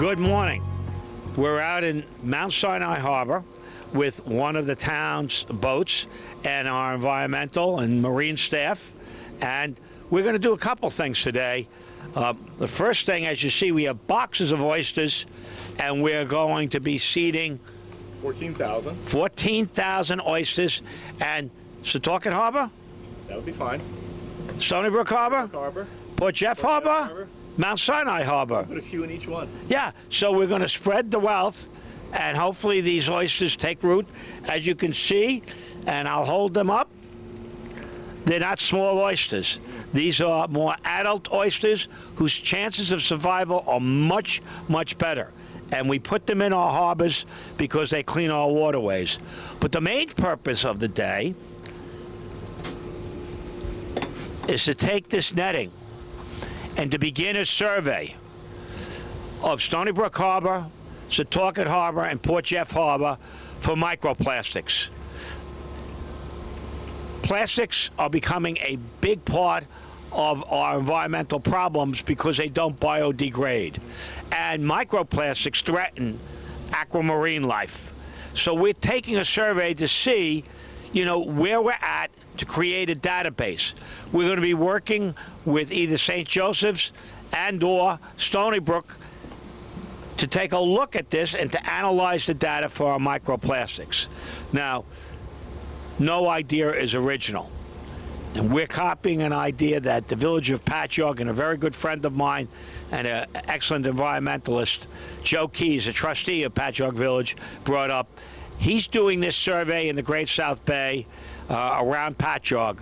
Good morning. We're out in Mount Sinai Harbor with one of the town's boats and our environmental and marine staff, and we're going to do a couple things today. The first thing, as you see, we have boxes of oysters, and we're going to be seeding 14,000 oysters. And Setauket Harbor? That would be fine. Stony Brook Harbor? Port Jeff Harbor? Mount Sinai Harbor. Put a few in each one. Yeah, so we're going to spread the wealth, and hopefully these oysters take root. As you can see, and I'll hold them up, they're not small oysters. These are more adult oysters whose chances of survival are much, much better. And we put them in our harbors because they clean our waterways. But the main purpose of the day is to take this netting and to begin a survey of Stony Brook Harbor, Setauket Harbor, and Port Jeff Harbor for microplastics. Plastics are becoming a big part of our environmental problems because they don't biodegrade. And microplastics threaten aquamarine life. So we're taking a survey to see, where we're at to create a database. We're going to be working with either St. Joseph's and or Stony Brook to take a look at this and to analyze the data for our microplastics. Now, no idea is original. And we're copying an idea that the village of Patchogue and a very good friend of mine and an excellent environmentalist, Joe Keys, a trustee of Patchogue Village, brought up. He's doing this survey in the Great South Bay around Patchogue.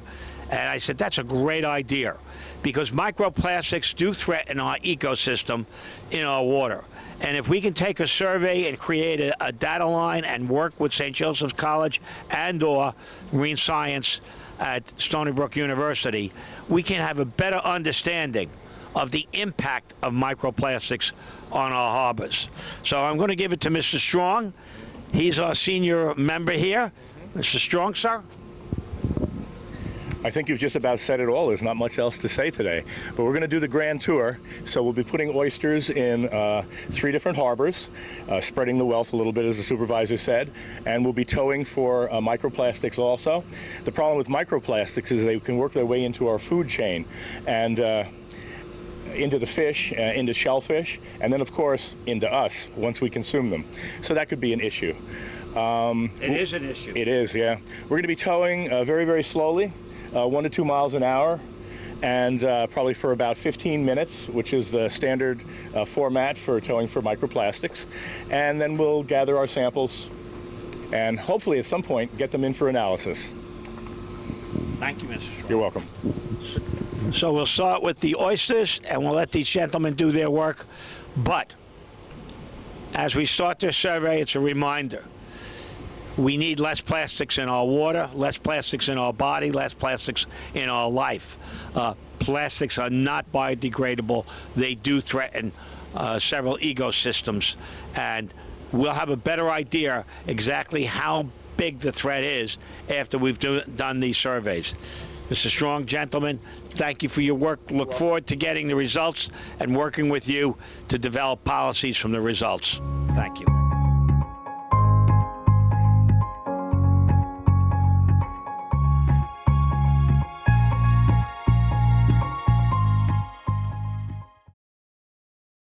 And I said, that's a great idea because microplastics do threaten our ecosystem in our water. And if we can take a survey and create a data line and work with St. Joseph's College and or Marine Science at Stony Brook University, we can have a better understanding of the impact of microplastics on our harbors. So I'm going to give it to Mr. Strong. He's our senior member here. Mr. Strong, sir? I think you've just about said it all. There's not much else to say today. But we're going to do the grand tour. So we'll be putting oysters in 3 different harbors, spreading the wealth a little bit, as the supervisor said. And we'll be towing for microplastics also. The problem with microplastics is they can work their way into our food chain and into the fish, into shellfish, and then, of course, into us once we consume them. So that could be an issue. It is an issue. It is, yeah. We're going to be towing very, very slowly. 1 to 2 miles an hour, and probably for about 15 minutes, which is the standard format for towing for microplastics. And then we'll gather our samples and hopefully at some point get them in for analysis. Thank you, Mr. Strong. You're welcome. So we'll start with the oysters, and we'll let these gentlemen do their work. But as we start this survey, it's a reminder. We need less plastics in our water, less plastics in our body, less plastics in our life. Plastics are not biodegradable. They do threaten several ecosystems, and we'll have a better idea exactly how big the threat is after we've done these surveys. Mr. Strong, gentlemen, thank you for your work. Look forward to getting the results and working with you to develop policies from the results. Thank you.